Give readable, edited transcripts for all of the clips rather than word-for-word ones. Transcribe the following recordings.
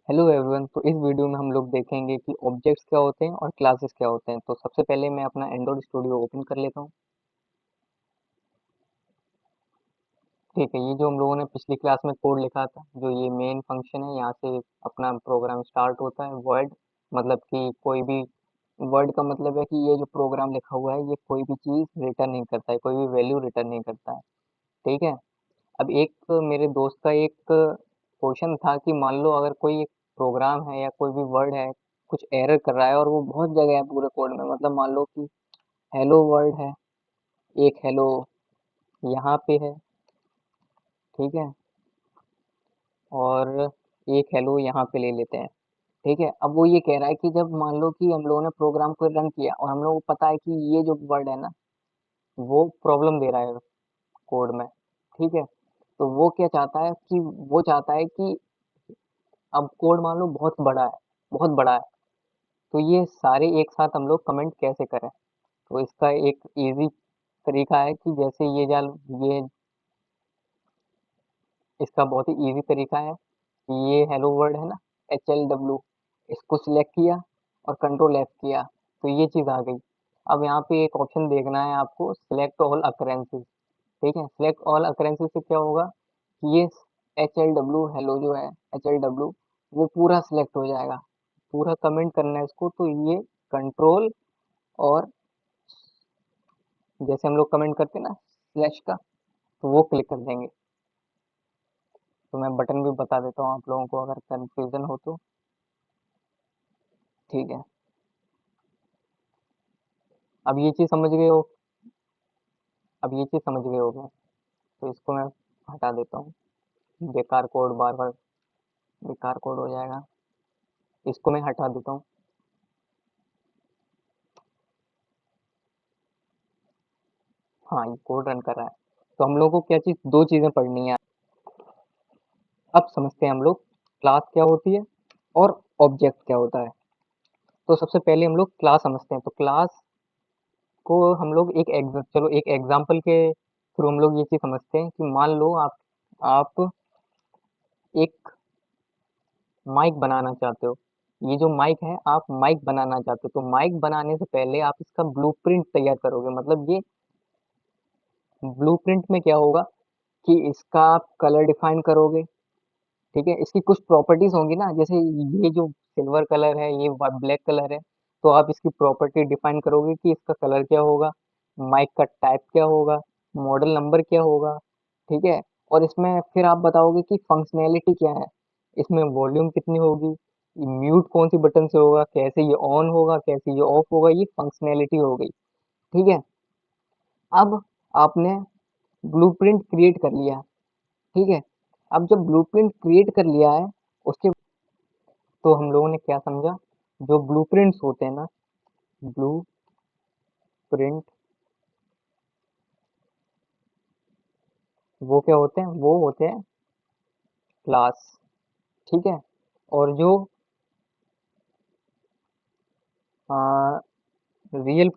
Hello everyone. तो इस video में हम लोग देखेंगे कि ऑब्जेक्ट्स क्या होते हैं और क्लासेस क्या होते हैं। तो सबसे पहले मैं अपना एंड्रॉइड स्टूडियो ओपन कर लेता हूँ। ठीक है, ये जो हम लोगों ने पिछली क्लास में कोड लिखा था, जो ये मेन फंक्शन है, यहाँ से अपना प्रोग्राम स्टार्ट होता है। वर्ड मतलब कि कोई भी वर्ड का मतलब है कि ये जो प्रोग्राम लिखा हुआ है ये कोई भी चीज़ रिटर्न नहीं करता है, कोई भी वैल्यू रिटर्न नहीं करता है। ठीक है। अब एक मेरे दोस्त का एक क्वेश्चन था कि मान लो अगर कोई एक प्रोग्राम है या कोई भी वर्ड है, कुछ एरर कर रहा है और वो बहुत जगह है पूरे कोड में। मतलब मान लो कि हेलो वर्ड है, एक हेलो यहाँ पे है, ठीक है, और एक हेलो यहाँ पे ले लेते हैं। ठीक है। अब वो ये कह रहा है कि जब मान लो कि हम लोगों ने प्रोग्राम को रन किया और हम लोगों को पता है कि ये जो वर्ड है ना, वो प्रॉब्लम दे रहा है कोड में। ठीक है। तो वो क्या चाहता है कि वो चाहता है कि अब कोड मान लो बहुत बड़ा है, बहुत बड़ा है, तो ये सारे एक साथ हम लोग कमेंट कैसे करें। तो इसका एक इजी तरीका है कि जैसे ये इसका बहुत ही इजी तरीका है कि ये हेलो वर्ड है ना, HLW, इसको सिलेक्ट किया और कंट्रोल F किया, तो ये चीज़ आ गई। अब यहाँ पे एक ऑप्शन देखना है आपको, सिलेक्ट ऑल अकरेंसेस। ठीक है। सिलेक्ट ऑल अकरेंसेस से क्या होगा कि ये HLW हेलो जो है, HLW वो पूरा सिलेक्ट हो जाएगा। पूरा कमेंट करना है इसको, तो ये कंट्रोल और जैसे हम लोग कमेंट करते हैं ना स्लैश का, तो वो क्लिक कर देंगे। तो मैं बटन भी बता देता हूँ आप लोगों को अगर कंफ्यूजन हो तो। ठीक है। अब ये चीज़ समझ गए हो, अब ये चीज़ समझ गए होगे। तो इसको मैं हटा देता हूँ, बेकार कोड बार बार बेकार कोड हो जाएगा। इसको मैं हटा देता हूँ। हाँ, ये कोड रन कर रहा है। तो हम लोग को क्या चीज़, दो चीज़ें पढ़नी है। अब समझते हैं हम लोग क्लास क्या होती है और ऑब्जेक्ट क्या होता है। तो सबसे पहले हम लोग क्लास समझते हैं। तो क्लास को हम लोग चलो एक एग्जांपल के थ्रू हम लोग ये चीज़ समझते हैं कि मान लो आप एक माइक बनाना चाहते हो। ये जो माइक है, आप माइक बनाना चाहते हो, तो माइक बनाने से पहले आप इसका ब्लूप्रिंट तैयार करोगे। मतलब ये ब्लूप्रिंट में क्या होगा कि इसका आप कलर डिफाइन करोगे। ठीक है। इसकी कुछ प्रॉपर्टीज होंगी ना, जैसे ये जो सिल्वर कलर है, ये ब्लैक कलर है, तो आप इसकी प्रॉपर्टी डिफाइन करोगे कि इसका कलर क्या होगा, माइक का टाइप क्या होगा, मॉडल नंबर क्या होगा। ठीक है। और इसमें फिर आप बताओगे कि फंक्शनैलिटी क्या है, इसमें वॉल्यूम कितनी होगी, म्यूट कौन सी बटन से होगा, कैसे ये ऑन होगा, कैसे ये ऑफ होगा, ये फंक्शनैलिटी हो गई। ठीक है। अब आपने ब्लूप्रिंट क्रिएट कर लिया। ठीक है। अब जब ब्लूप्रिंट क्रिएट कर लिया है, उसके तो हम लोगों ने क्या समझा, जो ब्लूप्रिंट्स होते हैं ना, ब्लूप्रिंट वो क्या होते हैं, वो होते हैं क्लास। ठीक है। और जो रियल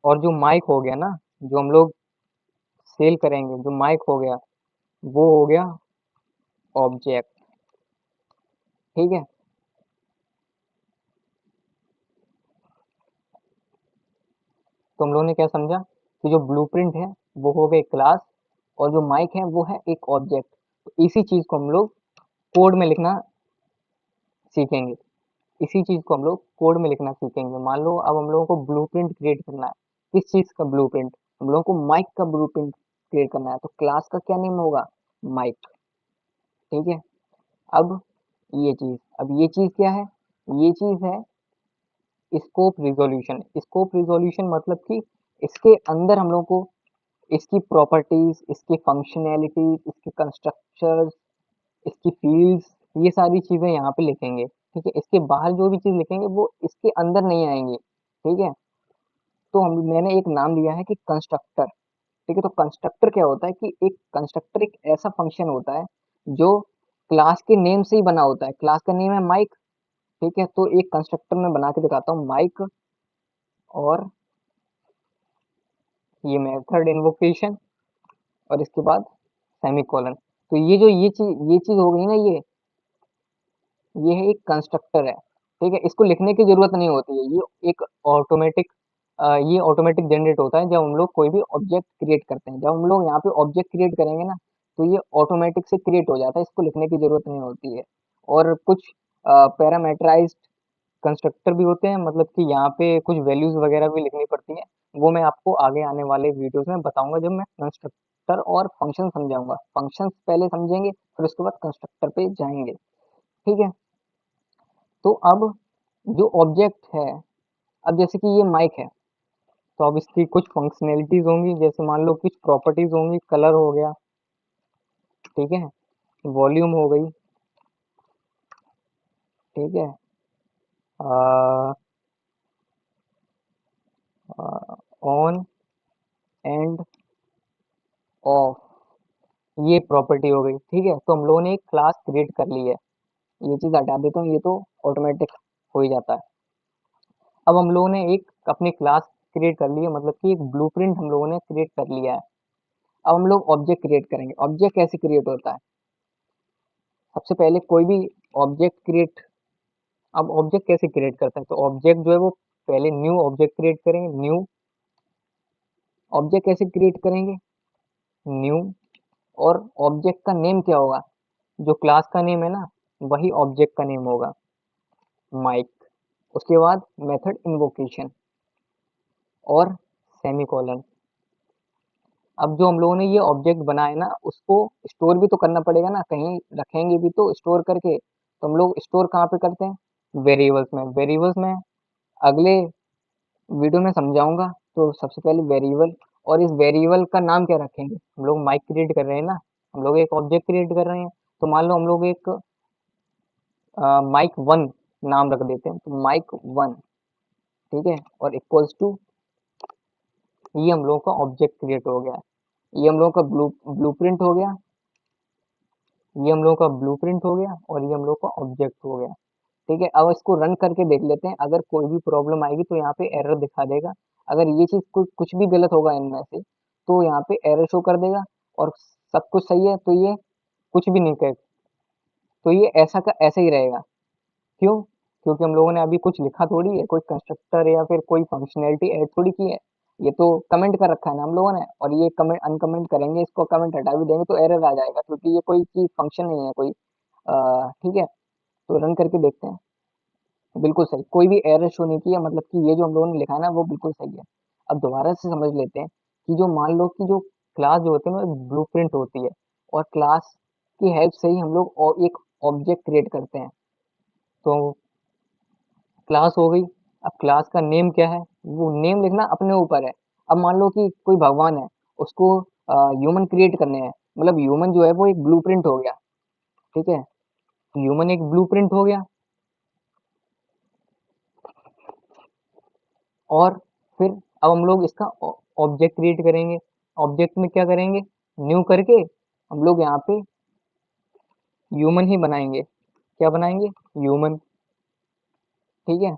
और जो माइक हो गया ना, जो हम लोग सेल करेंगे, जो माइक हो गया, वो हो गया ऑब्जेक्ट। ठीक है। तो हम लोगों ने क्या समझा कि जो ब्लूप्रिंट है वो हो गए क्लास, और जो माइक है वो है एक ऑब्जेक्ट। तो इसी चीज को हम लोग कोड में लिखना सीखेंगे। इसी चीज को हम लोग कोड में लिखना सीखेंगे। मान लो अब हम लोगों को ब्लूप्रिंट क्रिएट करना है। किस चीज का ब्लूप्रिंट? हम लोगों को माइक का ब्लूप्रिंट क्रिएट करना है। तो क्लास का क्या नेम होगा? माइक। ठीक है। अब ये चीज क्या है? ये चीज है स्कोप रिजोल्यूशन। स्कोप रिजोल्यूशन मतलब कि इसके अंदर हम लोगों को इसकी प्रॉपर्टीज, इसकी फंक्शनैलिटीज, इसके कंस्ट्रक्चर्स, इसकी फील्ड्स, ये सारी चीजें यहाँ पे लिखेंगे। ठीक है। इसके बाहर जो भी चीज लिखेंगे वो इसके अंदर नहीं आएंगे। ठीक है। तो मैंने एक नाम दिया है कि कंस्ट्रक्टर। ठीक है। तो कंस्ट्रक्टर क्या होता है कि एक कंस्ट्रक्टर एक ऐसा फंक्शन होता है जो क्लास के नेम से ही बना होता है। क्लास का नेम है माइक। ठीक है। तो एक कंस्ट्रक्टर में बना के दिखाता हूँ, माइक और ये मेथड इन्वोकेशन और इसके बाद सेमीकोलन। तो ये जो ये चीज हो गई ना, ये है एक कंस्ट्रक्टर है, ठीक है। इसको लिखने की जरूरत नहीं होती है, ये एक ऑटोमेटिक ये ऑटोमेटिक जनरेट होता है जब हम लोग कोई भी ऑब्जेक्ट क्रिएट करते हैं। जब हम लोग यहाँ पे ऑब्जेक्ट क्रिएट करेंगे ना, तो ये ऑटोमेटिक से क्रिएट हो जाता है, इसको लिखने की जरूरत नहीं होती है। और कुछ पैरामीटराइज्ड कंस्ट्रक्टर भी होते हैं, मतलब कि यहाँ पे कुछ वैल्यूज वगैरह भी लिखनी पड़ती हैं। वो मैं आपको आगे आने वाले वीडियोस में बताऊंगा, जब मैं कंस्ट्रक्टर और फंक्शन समझाऊंगा। फंक्शंस पहले समझेंगे, फिर उसके बाद कंस्ट्रक्टर पे जाएंगे, ठीक है। तो अब जो ऑब्जेक्ट है, अब जैसे कि ये माइक है, तो अब इसकी कुछ फंक्शनैलिटीज होंगी, जैसे मान लो कुछ प्रॉपर्टीज होंगी, कलर हो गया, ठीक है, वॉल्यूम हो गई, ठीक है, ऑन एंड ऑफ, ये प्रॉपर्टी हो गई, ठीक है। तो हम लोगों ने एक क्लास क्रिएट कर ली है। ये चीज हटा देता हूँ, ये तो ऑटोमेटिक हो ही जाता है। अब हम लोगों ने एक अपनी क्लास क्रिएट कर ली है, मतलब कि एक ब्लूप्रिंट हम लोगों ने क्रिएट कर लिया है। अब हम लोग ऑब्जेक्ट क्रिएट करेंगे। ऑब्जेक्ट कैसे क्रिएट होता है? सबसे पहले कोई भी ऑब्जेक्ट क्रिएट, अब ऑब्जेक्ट कैसे क्रिएट करते हैं? तो ऑब्जेक्ट जो है वो पहले न्यू ऑब्जेक्ट क्रिएट करेंगे। न्यू ऑब्जेक्ट कैसे क्रिएट करेंगे? न्यू, और ऑब्जेक्ट का नेम क्या होगा? जो क्लास का नेम है ना, वही ऑब्जेक्ट का नेम होगा, माइक। उसके बाद मेथड इन्वोकेशन और सेमीकोलन। अब जो हम लोगों ने ये ऑब्जेक्ट बनाया ना, उसको स्टोर भी तो करना पड़ेगा ना, कहीं रखेंगे भी तो स्टोर करके। तो हम लोग स्टोर कहाँ पे करते हैं? वेरिएबल्स में। वेरिएबल्स में अगले वीडियो में समझाऊंगा। तो सबसे पहले वेरिएबल, और इस वेरिएबल का नाम क्या रखेंगे? हम लोग माइक क्रिएट कर रहे हैं ना, हम लोग एक ऑब्जेक्ट क्रिएट कर रहे हैं, तो मान लो हम लोग एक माइक वन नाम रख देते हैं, तो माइक वन, ठीक है, और इक्वल्स टू, ये हम लोगों का ऑब्जेक्ट क्रिएट हो गया। ये हम लोगों का ब्लूप्रिंट हो गया, ये हम लोगों का ब्लूप्रिंट हो गया, और ये हम लोग का ऑब्जेक्ट हो गया, ठीक है। अब इसको रन करके देख लेते हैं, अगर कोई भी प्रॉब्लम आएगी तो यहाँ पे एरर दिखा देगा। अगर ये चीज कुछ भी गलत होगा इनमें से, तो यहाँ पे एरर शो कर देगा, और सब कुछ सही है तो ये कुछ भी नहीं कहे, तो ये ऐसा का ऐसा ही रहेगा। क्यों? क्योंकि हम लोगों ने अभी कुछ लिखा थोड़ी है, कोई कंस्ट्रक्टर या फिर कोई फंक्शनैलिटी ऐड थोड़ी की है। ये तो कमेंट कर रखा है ना हम लोगों ने, और ये कमेंट अनकमेंट करेंगे, इसको कमेंट हटा भी देंगे तो एरर आ जाएगा, क्योंकि ये कोई चीज फंक्शन नहीं है कोई, ठीक है। तो रन करके देखते हैं, बिल्कुल सही, कोई भी एरर शो नहीं किया, मतलब कि ये जो हम लोगों ने लिखा है ना, वो बिल्कुल सही है। अब दोबारा से समझ लेते हैं कि जो मान लो कि जो क्लास जो होती है ना, एक ब्लूप्रिंट होती है, और क्लास की हेल्प से ही हम लोग और एक ऑब्जेक्ट क्रिएट करते हैं। तो क्लास हो गई। अब क्लास का नेम क्या है, वो नेम लिखना अपने ऊपर है। अब मान लो कि कोई भगवान है, उसको ह्यूमन क्रिएट करने हैं, मतलब ह्यूमन जो है वो एक ब्लूप्रिंट हो गया, ठीक है। ह्यूमन एक ब्लूप्रिंट हो गया, और फिर अब हम लोग इसका ऑब्जेक्ट क्रिएट करेंगे। ऑब्जेक्ट में क्या करेंगे? न्यू करके हम लोग यहाँ पे ह्यूमन ही बनाएंगे। क्या बनाएंगे? ह्यूमन, ठीक है।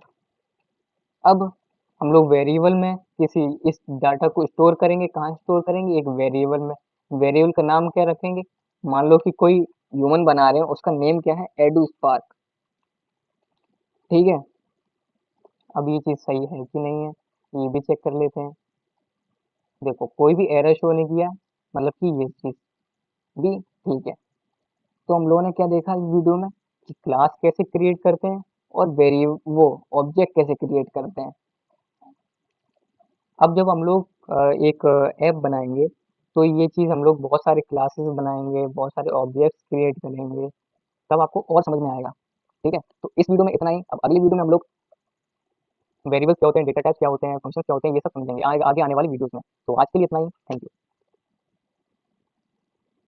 अब हम लोग वेरिएबल में किसी इस डाटा को स्टोर करेंगे। कहाँ स्टोर करेंगे? एक वेरिएबल में। वेरिएबल का नाम क्या रखेंगे? मान लो कि कोई ह्यूमन बना रहे हैं, उसका नेम क्या है? एडू स्पार्क, ठीक है। अब ये चीज़ सही है कि नहीं है, ये भी चेक कर लेते हैं। देखो, कोई भी एरर शो नहीं किया, मतलब कि ये चीज़ भी ठीक है। तो हम लोगों ने क्या देखा इस वीडियो में, कि क्लास कैसे क्रिएट करते हैं, और वेरिएबल वो ऑब्जेक्ट कैसे क्रिएट करते हैं। अब जब हम लोग एक ऐप बनाएंगे, तो ये चीज़ हम लोग बहुत सारे क्लासेस बनाएंगे, बहुत सारे ऑब्जेक्ट्स क्रिएट करेंगे, तब आपको और समझ में आएगा, ठीक है। तो इस वीडियो में इतना ही। अब अगली वीडियो में हम लोग वेरिएबल्स क्या होते हैं, डेटा टाइप्स क्या होते हैं, फंक्शंस क्या होते हैं, ये सब समझेंगे आगे आगे आने वाली वीडियोस में। तो आज के लिए इतना ही। Thank you.